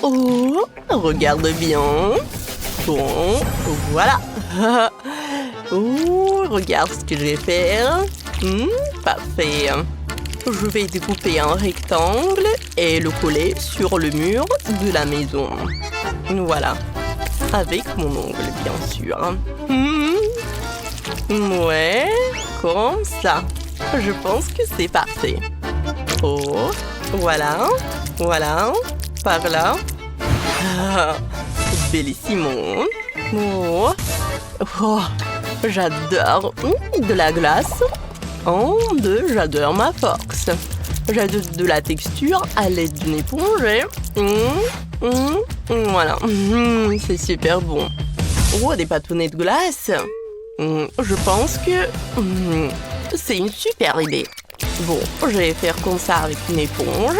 Oh, regarde bien. Bon, voilà. Oh, regarde ce que je vais faire. Parfait. Je vais découper un rectangle et le coller sur le mur de la maison. Voilà. Avec mon ongle, bien sûr. Ouais, comme ça. Je pense que c'est parfait. Oh, voilà. Voilà. Par là. Bellissimo. Oh, oh, j'adore de la glace. Oh, j'adore ma force. J'adore de la texture à l'aide d'une éponge. Voilà. C'est super bon. Oh, des bâtonnets de glace. Je pense que c'est une super idée. Bon, je vais faire comme ça avec une éponge.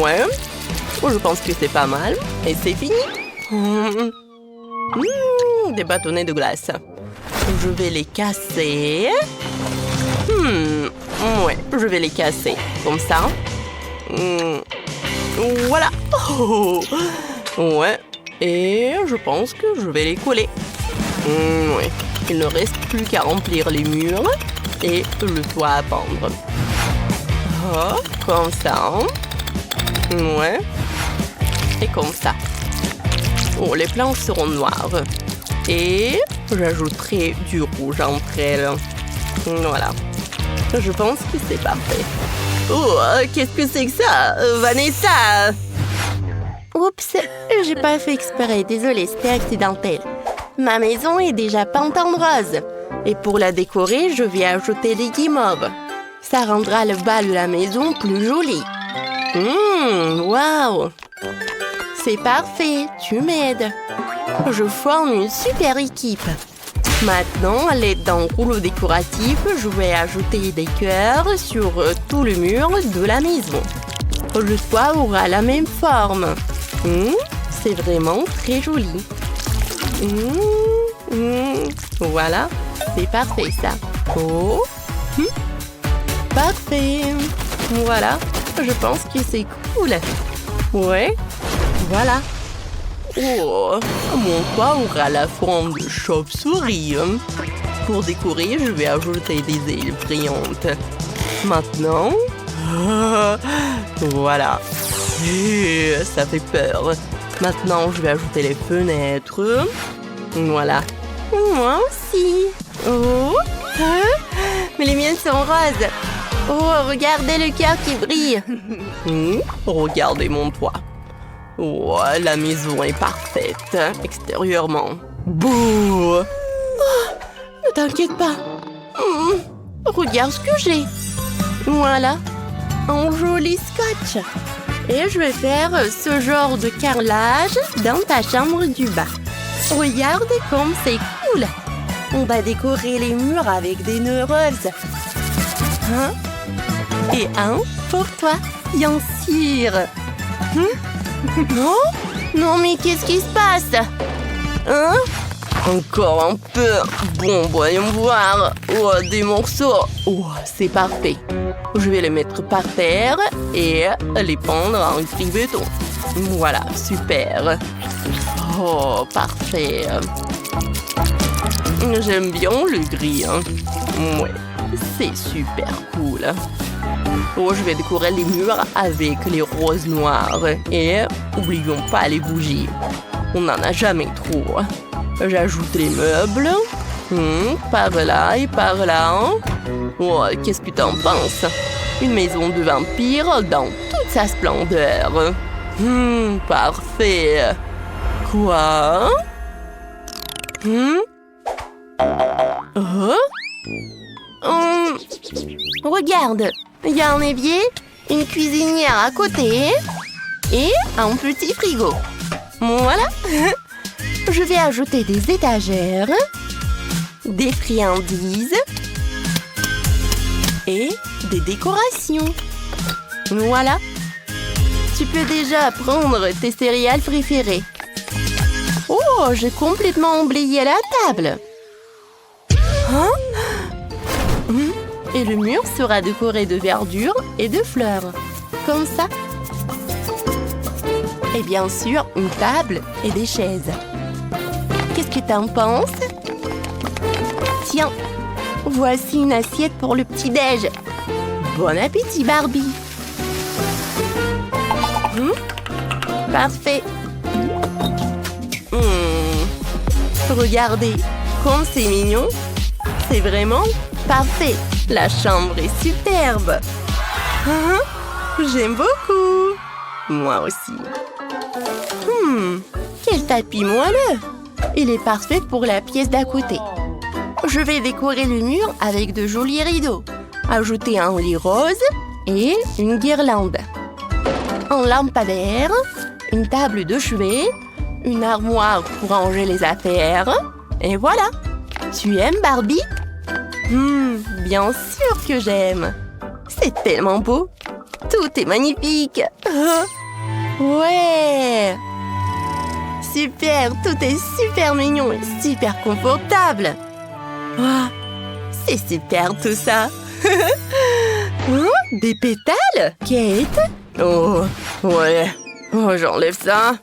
Ouais. Je pense que c'est pas mal. Et c'est fini. Des bâtonnets de glace. Je vais les casser. Ouais, je vais les casser. Comme ça. Voilà. Oh. Ouais. Et je pense que je vais les coller. Ouais. Il ne reste plus qu'à remplir les murs et le toit à pendre. Oh, comme ça. Ouais. Et comme ça. Oh, les planches seront noires. Et j'ajouterai du rouge entre elles. Voilà. Je pense que c'est parfait. Oh, qu'est-ce que c'est que ça, Vanessa? Oups, j'ai pas fait exprès. Désolée, c'était accidentel. Ma maison est déjà peinte en rose. Et pour la décorer, je vais ajouter des guimauves. Ça rendra le bas de la maison plus joli. Waouh! C'est parfait, tu m'aides. Je forme une super équipe. Maintenant, à l'aide d'un rouleau décoratif, je vais ajouter des cœurs sur tout le mur de la maison. Le toit aura la même forme. C'est vraiment très joli. Voilà, c'est parfait ça. Oh, parfait. Voilà, je pense que c'est cool. Ouais, voilà. Oh, mon toit aura la forme de chauve-souris. Pour décorer, je vais ajouter des ailes brillantes. Maintenant, voilà. Ça fait peur. Maintenant, je vais ajouter les fenêtres. Voilà. Moi aussi. Oh, mais les miennes sont roses. Oh, regardez le cœur qui brille. Regardez mon toit. Oh, la maison est parfaite, extérieurement. Bouh! Oh, ne t'inquiète pas. Regarde ce que j'ai. Voilà, un joli scotch. Et je vais faire ce genre de carrelage dans ta chambre du bas. Regarde comme c'est cool. On va décorer les murs avec des nœuds roses. Et un pour toi, bien sûr. Oh, non, mais qu'est-ce qui se passe? Encore un peu. Bon, voyons voir. Oh, des morceaux. Oh, c'est parfait. Je vais les mettre par terre et les pendre en gris béton. Voilà, super. Oh, parfait. J'aime bien le gris. Ouais, c'est super cool. Oh, je vais décorer les murs avec les roses noires. Et n'oublions pas les bougies. On n'en a jamais trop. J'ajoute les meubles. Par là et par là. Oh, qu'est-ce que t'en penses? Une maison de vampire dans toute sa splendeur. Parfait. Quoi? Regarde, il y a un évier, une cuisinière à côté et un petit frigo. Voilà. Je vais ajouter des étagères, des friandises et des décorations. Voilà. Tu peux déjà prendre tes céréales préférées. Oh, j'ai complètement oublié la table. Et le mur sera décoré de verdure et de fleurs. Comme ça. Et bien sûr, une table et des chaises. Qu'est-ce que t'en penses? Tiens, voici une assiette pour le petit-déj. Bon appétit, Barbie. Parfait. Regardez, comme c'est mignon. C'est vraiment parfait. La chambre est superbe. J'aime beaucoup. Moi aussi. Quel tapis moelleux. Il est parfait pour la pièce d'à côté. Je vais décorer le mur avec de jolis rideaux. Ajouter un lit rose et une guirlande. Un lampadaire, une table de chevet, une armoire pour ranger les affaires. Et voilà. Tu aimes, Barbie? Bien sûr que j'aime. C'est tellement beau. Tout est magnifique. Ouais. Super, tout est super mignon et super confortable. C'est super tout ça. Des pétales, Kate? Oh, ouais. Oh, j'enlève ça.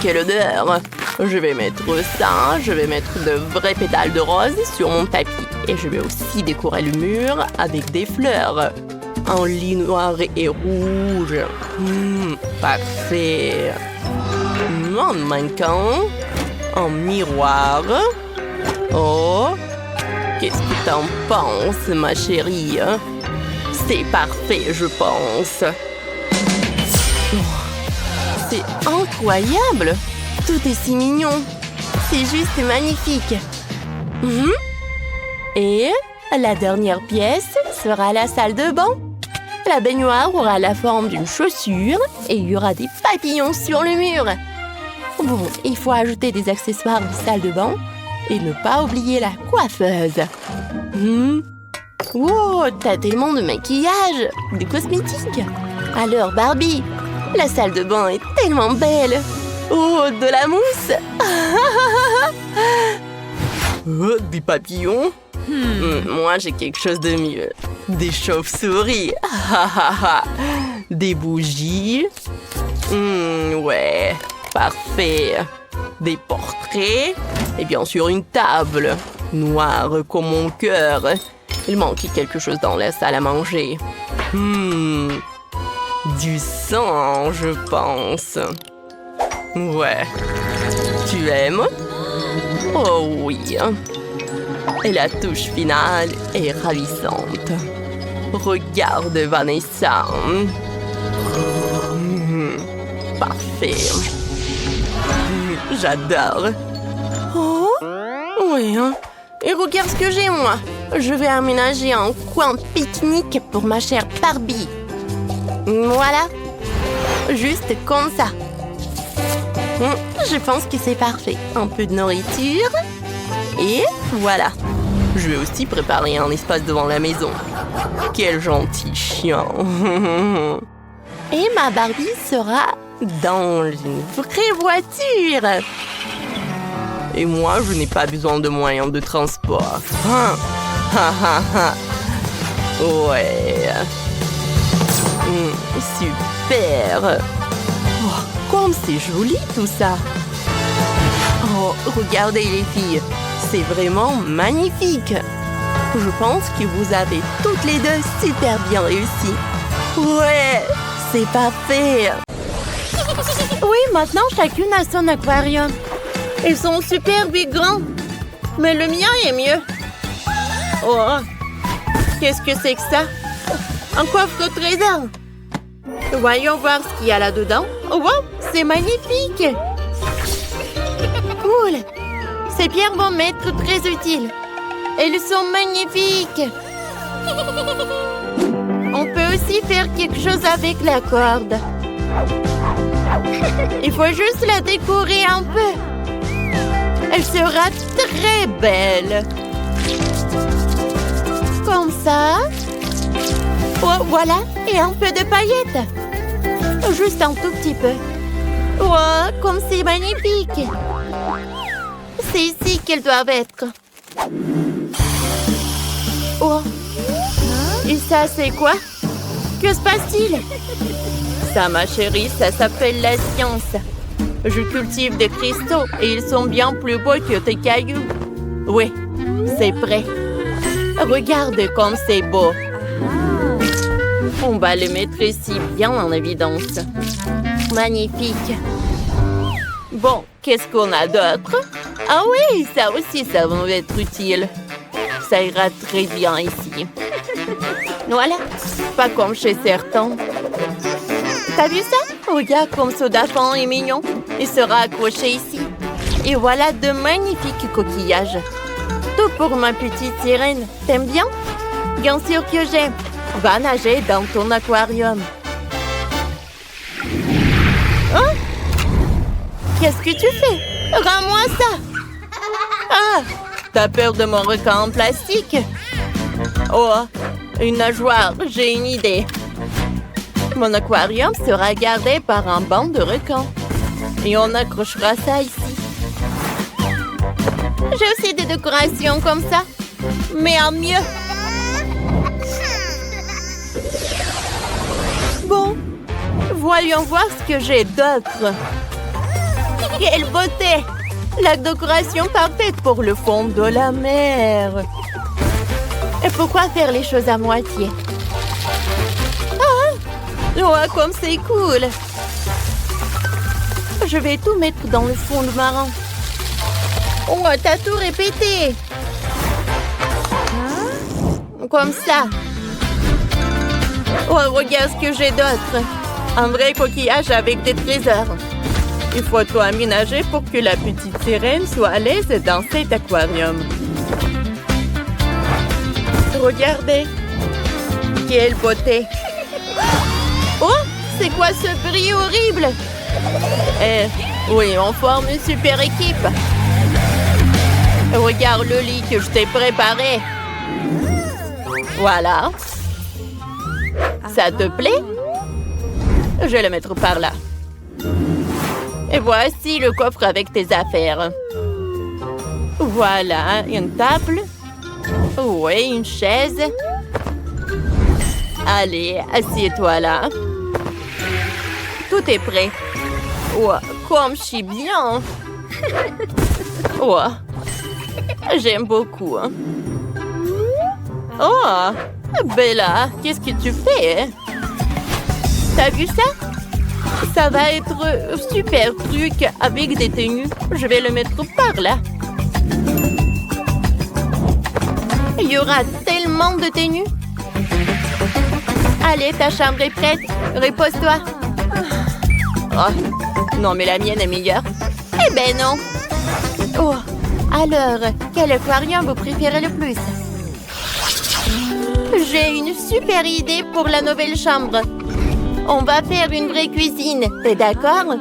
Quelle odeur. Je vais mettre ça. Je vais mettre de vrais pétales de rose sur mon tapis. Et je vais aussi décorer le mur avec des fleurs. Un lit noir et rouge. Parfait. Un mannequin. Un miroir. Oh, qu'est-ce que t'en penses, ma chérie? C'est parfait, je pense. C'est incroyable. Tout est si mignon. C'est juste magnifique. Et la dernière pièce sera la salle de bain. La baignoire aura la forme d'une chaussure et il y aura des papillons sur le mur. Bon, il faut ajouter des accessoires de salle de bain et ne pas oublier la coiffeuse. Wow, t'as tellement de maquillage, de cosmétiques. Alors Barbie, la salle de bain est tellement belle. Oh, de la mousse. Oh, des papillons? Moi, j'ai quelque chose de mieux. Des chauves-souris. Des bougies. Ouais, parfait. Des portraits. Et bien sûr, une table. Noire comme mon cœur. Il manquait quelque chose dans la salle à manger. Du sang, je pense. Ouais. Tu aimes? Oh oui. Et la touche finale est ravissante. Regarde, Vanessa. Parfait. J'adore. Oh, oui. Et regarde ce que j'ai, moi. Je vais aménager un coin pique-nique pour ma chère Barbie. Voilà. Juste comme ça. Je pense que c'est parfait. Un peu de nourriture. Et voilà. Je vais aussi préparer un espace devant la maison. Quel gentil chien. Et ma Barbie sera dans une vraie voiture. Et moi, je n'ai pas besoin de moyens de transport. Ouais. Super. Oh, comme c'est joli tout ça. Oh, regardez les filles. C'est vraiment magnifique. Je pense que vous avez toutes les deux super bien réussi. Ouais, c'est parfait. Oui, maintenant chacune a son aquarium. Ils sont super big grands. Mais le mien est mieux. Oh, qu'est-ce que c'est que ça? Un coffre de trésor. Voyons voir ce qu'il y a là-dedans. Oh, wow, c'est magnifique. Cool. Ces pierres vont m'être très utiles. Elles sont magnifiques. On peut aussi faire quelque chose avec la corde. Il faut juste la décorer un peu. Elle sera très belle. Comme ça. Oh, voilà. Et un peu de paillettes. Juste un tout petit peu. Oh, comme c'est magnifique. C'est ici qu'elles doivent être. Oh. Et ça, c'est quoi? Que se passe-t-il? Ça, ma chérie, ça s'appelle la science. Je cultive des cristaux et ils sont bien plus beaux que tes cailloux. Oui, c'est prêt. Regarde comme c'est beau. On va le mettre ici bien en évidence. Magnifique. Bon, qu'est-ce qu'on a d'autre? Ah oui, ça aussi, ça va être utile. Ça ira très bien ici. Voilà, pas comme chez certains. T'as vu ça? Regarde comme ce dauphin est mignon. Il sera accroché ici. Et voilà de magnifiques coquillages. Tout pour ma petite sirène. T'aimes bien? Bien sûr que j'aime. Va nager dans ton aquarium. Hein? Qu'est-ce que tu fais? Rends-moi ça! Ah! T'as peur de mon requin en plastique? Oh, une nageoire, j'ai une idée. Mon aquarium sera gardé par un banc de requins. Et on accrochera ça ici. J'ai aussi des décorations comme ça, mais en mieux. Bon, voyons voir ce que j'ai d'autre. Quelle beauté! La décoration parfaite pour le fond de la mer. Et pourquoi faire les choses à moitié? Ah! Oh, comme c'est cool! Je vais tout mettre dans le fond de marin. Oh, t'as tout répété! Comme ça. Oh, regarde ce que j'ai d'autre. Un vrai coquillage avec des trésors. Il faut tout aménager pour que la petite sirène soit à l'aise dans cet aquarium. Regardez. Quelle beauté. Oh, c'est quoi ce bruit horrible? Oui, on forme une super équipe. Regarde le lit que je t'ai préparé. Voilà. Ça te plaît? Je vais le mettre par là. Et voici le coffre avec tes affaires. Voilà, une table. Oui, une chaise. Allez, assieds-toi là. Tout est prêt. Oh, comme je suis bien. Oh, j'aime beaucoup. Oh, Bella, qu'est-ce que tu fais? T'as vu ça? Ça va être super truc avec des tenues. Je vais le mettre par là. Il y aura tellement de tenues. Allez, ta chambre est prête. Repose-toi. Oh, non, mais la mienne est meilleure. Eh ben non. Oh, alors, quel aquarium vous préférez le plus? J'ai une super idée pour la nouvelle chambre. On va faire une vraie cuisine. T'es d'accord?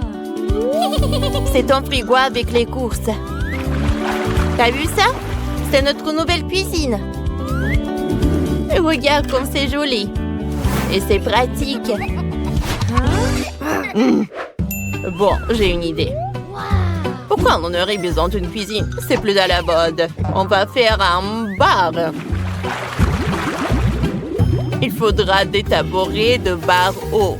C'est ton frigo avec les courses. T'as vu ça? C'est notre nouvelle cuisine. Regarde comme c'est joli. Et c'est pratique. Bon, j'ai une idée. Pourquoi on aurait besoin d'une cuisine? C'est plus à la mode. On va faire un bar. Il faudra des tabourets de bar haut.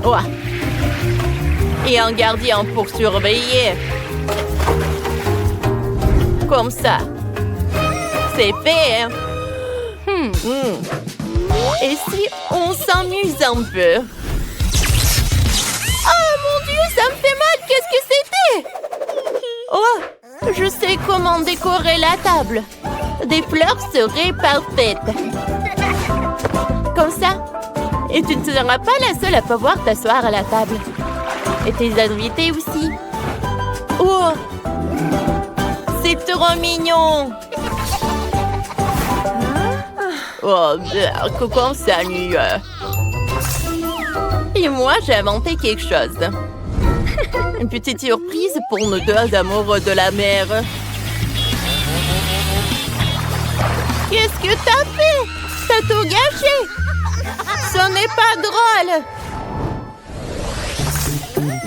Oh. Et un gardien pour surveiller. Comme ça. C'est fait, hein? Et si on s'amuse un peu? Oh mon Dieu, ça me fait mal! Qu'est-ce que c'était? Oh, je sais comment décorer la table. Des fleurs seraient parfaites. Comme ça. Et tu ne seras pas la seule à pouvoir t'asseoir à la table. Et tes invités aussi. Oh! C'est trop mignon! Oh, comment ça mieux? Et moi, j'ai inventé quelque chose. Une petite surprise pour nos deux amoureux de la mer. Qu'est-ce que t'as fait? T'as tout gâché! Ce n'est pas drôle!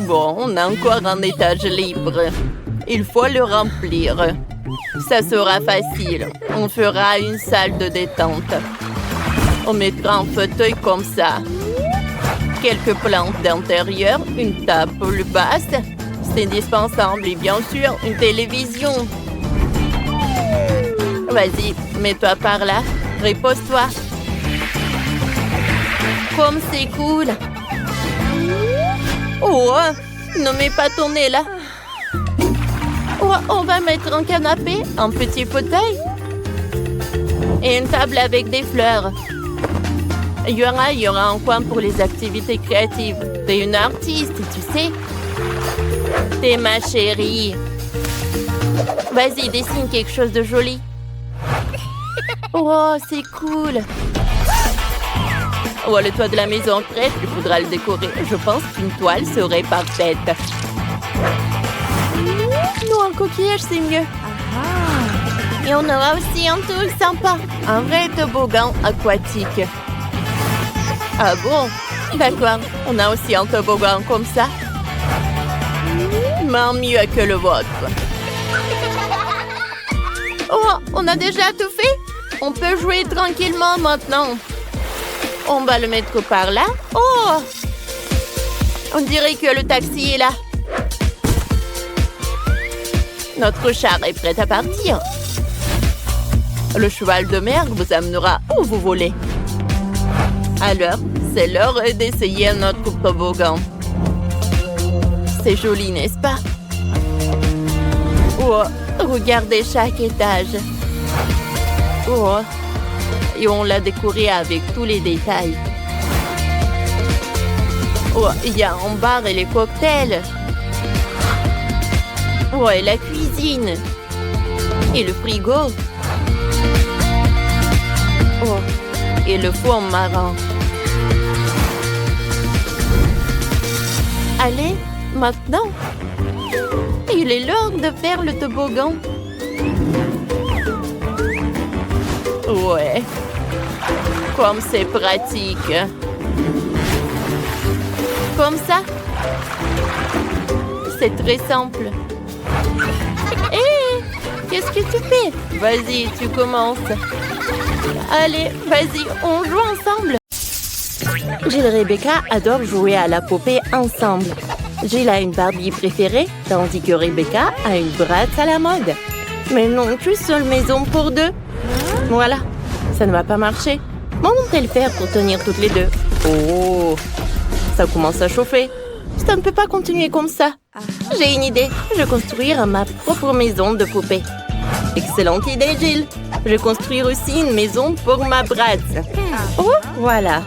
Bon, on a encore un étage libre. Il faut le remplir. Ça sera facile. On fera une salle de détente. On mettra un fauteuil comme ça. Quelques plantes d'intérieur, une table basse. C'est indispensable et bien sûr, une télévision. Vas-y, mets-toi par là. Repose-toi. Comme c'est cool. Oh, ne mets pas ton nez là. Oh, on va mettre un canapé, un petit fauteuil et une table avec des fleurs. Il y aura un coin pour les activités créatives. T'es une artiste, tu sais. T'es ma chérie. Vas-y, dessine quelque chose de joli. Oh, c'est cool. Oh, le toit de la maison est prêt, il faudra le décorer. Je pense qu'une toile serait parfaite. Non, un coquillage, c'est mieux. Et on aura aussi un truc sympa. Un vrai toboggan aquatique. Ah bon? D'accord, on a aussi un toboggan comme ça. Mais mieux que le vôtre. Oh, on a déjà tout fait? On peut jouer tranquillement maintenant. On va le mettre par là. Oh! On dirait que le taxi est là. Notre char est prêt à partir. Le cheval de mer vous amènera où vous voulez. Alors, c'est l'heure d'essayer notre toboggan. C'est joli, n'est-ce pas? Oh, regardez chaque étage. Oh, et on l'a décoré avec tous les détails. Oh, il y a un bar et les cocktails. Oh, et la cuisine. Et le frigo. Oh, et le fond marin. Allez, maintenant. Il est l'heure de faire le toboggan. Ouais. Comme c'est pratique. Comme ça. C'est très simple. Hé! Qu'est-ce que tu fais? Vas-y, tu commences. Allez, vas-y, on joue ensemble. Jill et Rebecca adorent jouer à la poupée ensemble. Jill a une Barbie préférée, tandis que Rebecca a une Bratz à la mode. Mais non, qu'une seule maison pour deux. Voilà, ça ne va pas marcher. Comment vont-elles faire pour tenir toutes les deux? Oh, ça commence à chauffer. Ça ne peut pas continuer comme ça. J'ai une idée. Je vais construire ma propre maison de poupée. Excellente idée, Jill. Je vais construire aussi une maison pour ma Bratz. Oh, voilà.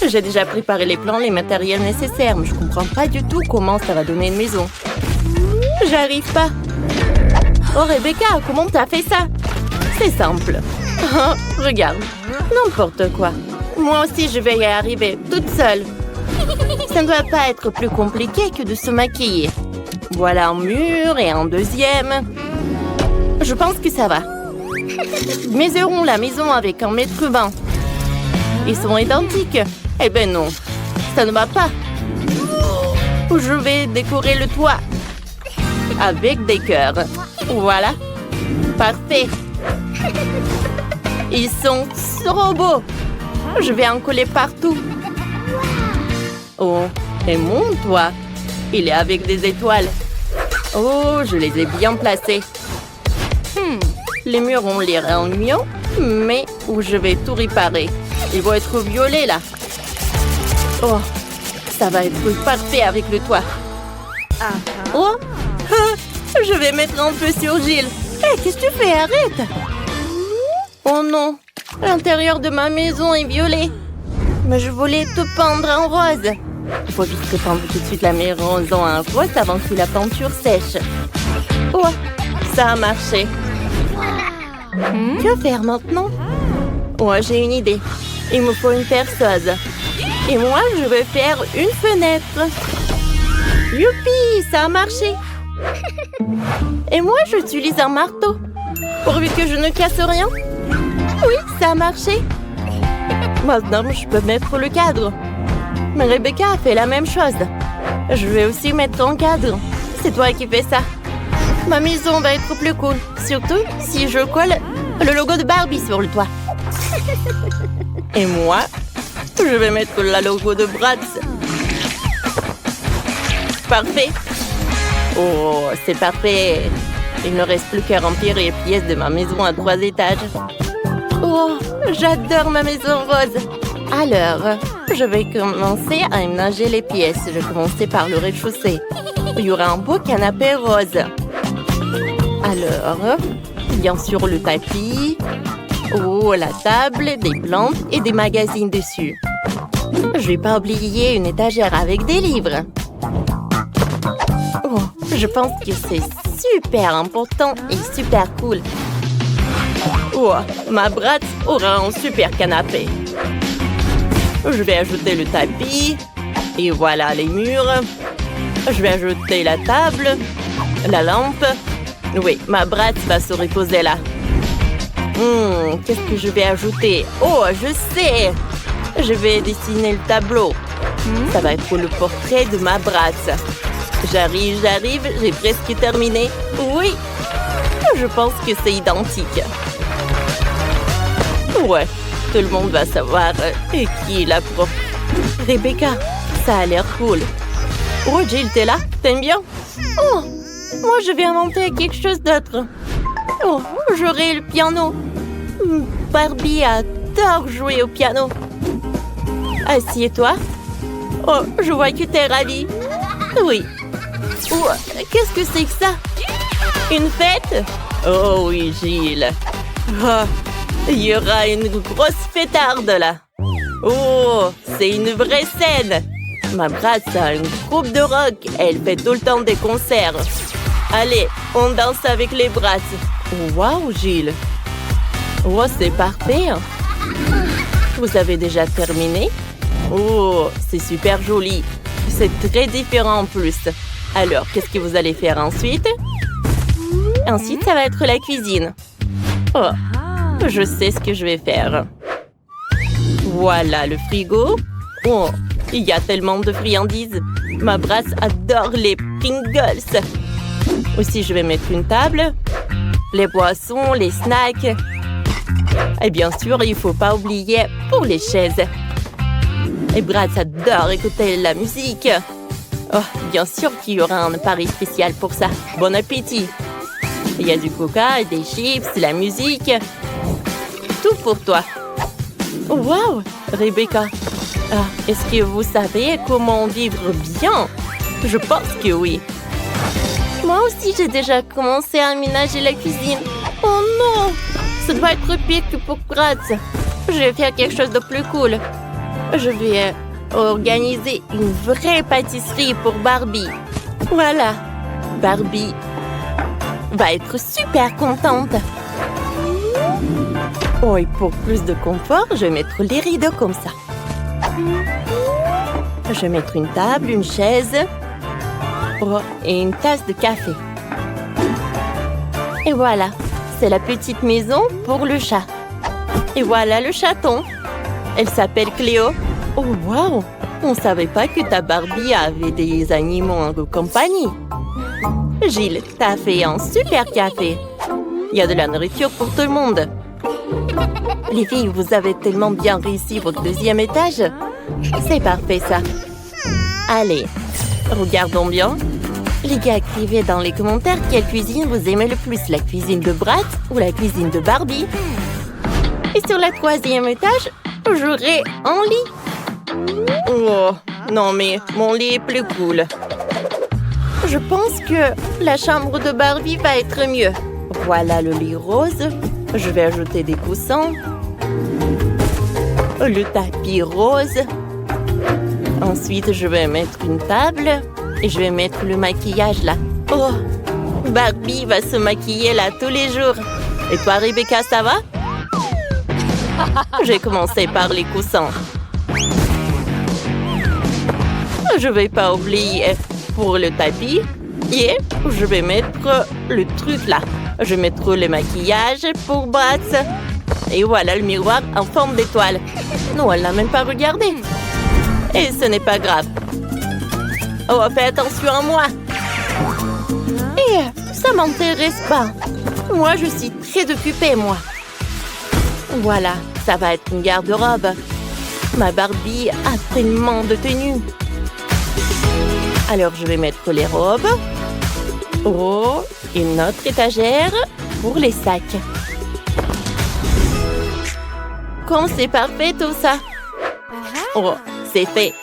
J'ai déjà préparé les plans, les matériels nécessaires, mais je comprends pas du tout comment ça va donner une maison. J'arrive pas. Oh, Rebecca, comment t'as fait ça? C'est simple. Oh, regarde. N'importe quoi. Moi aussi, je vais y arriver, toute seule. Ça ne doit pas être plus compliqué que de se maquiller. Voilà un mur et un deuxième. Je pense que ça va. Mesurons la maison avec un mètre cubin. Ils sont identiques. Eh ben non, ça ne va pas. Je vais décorer le toit avec des cœurs. Voilà. Parfait. Ils sont trop beaux. Je vais en coller partout. Oh, et mon toit, il est avec des étoiles. Oh, je les ai bien placés. Les murs ont l'air ennuyants, mais où je vais tout réparer. Ils vont être violets là. Oh, ça va être parfait avec le toit. Oh, je vais mettre un peu sur Jill. Hé, qu'est-ce que tu fais? Arrête! Oh non, l'intérieur de ma maison est violet. Mais je voulais te peindre en rose. Il faut vite peindre tout de suite la maison en rose avant que la peinture sèche. Oh, ça a marché. Que faire maintenant? Oh, j'ai une idée. Il me faut une perceuse. Et moi, je vais faire une fenêtre. Youpi, ça a marché. Et moi, j'utilise un marteau. Pourvu que je ne casse rien. Oui, ça a marché. Maintenant, je peux mettre le cadre. Mais Rebecca a fait la même chose. Je vais aussi mettre un cadre. C'est toi qui fais ça. Ma maison va être plus cool. Surtout si je colle le logo de Barbie sur le toit. Et moi, je vais mettre la logo de Bratz. Parfait. Oh, c'est parfait. Il ne reste plus qu'à remplir les pièces de ma maison à 3 étages. Oh, j'adore ma maison rose. Alors, je vais commencer à aménager les pièces. Je vais commencer par le rez-de-chaussée. Il y aura un beau canapé rose. Alors, bien sûr le tapis. Oh, la table, des plantes et des magazines dessus. Je vais pas oublier une étagère avec des livres. Oh, je pense que c'est super important et super cool. Oh, ma Bratz aura un super canapé. Je vais ajouter le tapis. Et voilà les murs. Je vais ajouter la table, la lampe. Oui, ma Bratz va se reposer là. Qu'est-ce que je vais ajouter? Oh, je sais! Je vais dessiner le tableau. Ça va être le portrait de ma Bratz. J'arrive, j'ai presque terminé. Oui, je pense que c'est identique. Ouais, tout le monde va savoir qui est la prof. Rebecca, ça a l'air cool. Oh, Jill, t'es là? T'aimes bien? Oh, moi je vais inventer quelque chose d'autre. Oh, j'aurai le piano. Barbie adore jouer au piano. Assieds-toi. Oh, je vois que t'es ravie. Oui. Oh, qu'est-ce que c'est que ça? Une fête? Oh oui, Gilles. Oh, il y aura une grosse fêtarde là. Oh, c'est une vraie scène. Ma Bratz a un groupe de rock. Elle fait tout le temps des concerts. Allez, on danse avec les Bratz. Waouh, Gilles. Oh, c'est parfait. Vous avez déjà terminé? Oh, c'est super joli. C'est très différent en plus. Alors, qu'est-ce que vous allez faire ensuite? Ensuite, ça va être la cuisine. Oh, je sais ce que je vais faire. Voilà le frigo. Oh, il y a tellement de friandises. Ma Bratz adore les Pringles. Aussi, je vais mettre une table, les boissons, les snacks. Et bien sûr, il ne faut pas oublier pour les chaises. Et Bratz adore écouter la musique. Oh, bien sûr qu'il y aura un pari spécial pour ça. Bon appétit. Il y a du coca, des chips, la musique. Tout pour toi. Oh, wow, Rebecca. Ah, est-ce que vous savez comment vivre bien? Je pense que oui. Moi aussi, j'ai déjà commencé à aménager la cuisine. Oh non! Ça doit être pire que pour Bratz. Je vais faire quelque chose de plus cool. Je vais organiser une vraie pâtisserie pour Barbie. Voilà. Barbie va être super contente. Oh, et pour plus de confort, je vais mettre les rideaux comme ça. Je vais mettre une table, une chaise. Oh, et une tasse de café. Et voilà, c'est la petite maison pour le chat. Et voilà le chaton. Elle s'appelle Cléo. Oh, wow! On ne savait pas que ta Barbie avait des animaux en compagnie. Gilles, t'as fait un super café. Il y a de la nourriture pour tout le monde. Les filles, vous avez tellement bien réussi votre deuxième étage. C'est parfait, ça. Allez, regardons bien. Les gars, écrivez dans les commentaires quelle cuisine vous aimez le plus, la cuisine de Bratz ou la cuisine de Barbie. Et sur le troisième étage, j'aurai un lit. Oh, non mais mon lit est plus cool. Je pense que la chambre de Barbie va être mieux. Voilà le lit rose. Je vais ajouter des coussins. Le tapis rose. Ensuite, je vais mettre une table. Et je vais mettre le maquillage là. Oh, Barbie va se maquiller là tous les jours. Et toi, Rebecca, ça va? Je vais commencer par les coussins. Je vais pas oublier pour le tapis. Et je vais mettre le truc là. Je vais mettre le maquillage pour Bratz. Et voilà le miroir en forme d'étoile. Non, elle n'a même pas regardé. Et ce n'est pas grave. Oh, fais attention à moi. Et ça m'intéresse pas. Moi, je suis très occupée, moi. Voilà, Ça va être une garde-robe. Ma Barbie a tellement de tenues. Alors, je vais mettre les robes. Oh, une autre étagère pour les sacs. Comme c'est parfait tout ça. Oh, c'est fait.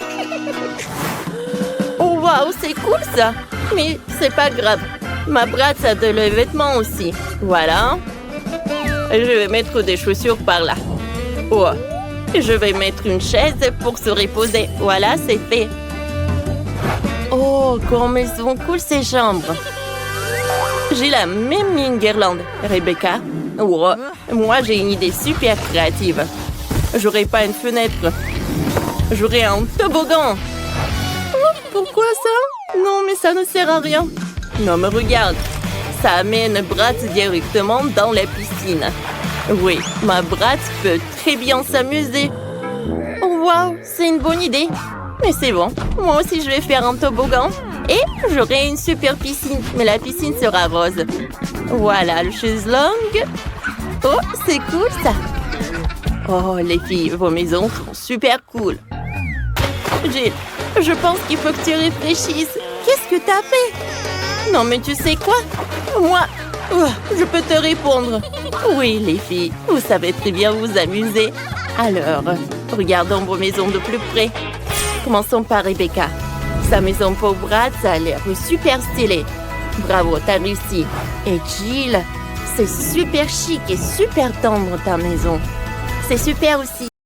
Oh, waouh, c'est cool ça. Mais c'est pas grave. Ma brasse a de les vêtements aussi. Voilà. Je vais mettre des chaussures par là. Oh, je vais mettre une chaise pour se reposer. Voilà, c'est fait. Oh, comme elles sont cool ces chambres. J'ai la même guirlande, Rebecca. Oh, moi, j'ai une idée super créative. J'aurai pas une fenêtre. J'aurai un toboggan. Oh, pourquoi ça? Non, mais ça ne sert à rien. Non, mais regarde. Ça amène Bratz directement dans la piscine. Oui, ma Bratz peut très bien s'amuser. Oh, waouh, c'est une bonne idée. Mais c'est bon, moi aussi je vais faire un toboggan. Et j'aurai une super piscine, mais la piscine sera rose. Voilà, le chaiselong. Oh, c'est cool ça. Oh, les filles, vos maisons sont super cool. Jill, je pense qu'il faut que tu réfléchisses. Qu'est-ce que t'as fait? Non, mais tu sais quoi? Moi, je peux te répondre. Oui, les filles, vous savez très bien vous amuser. Alors, regardons vos maisons de plus près. Commençons par Rebecca. Sa maison pour Bratz a l'air super stylée. Bravo, t'as réussi. Et Jill, c'est super chic et super tendre ta maison. C'est super aussi.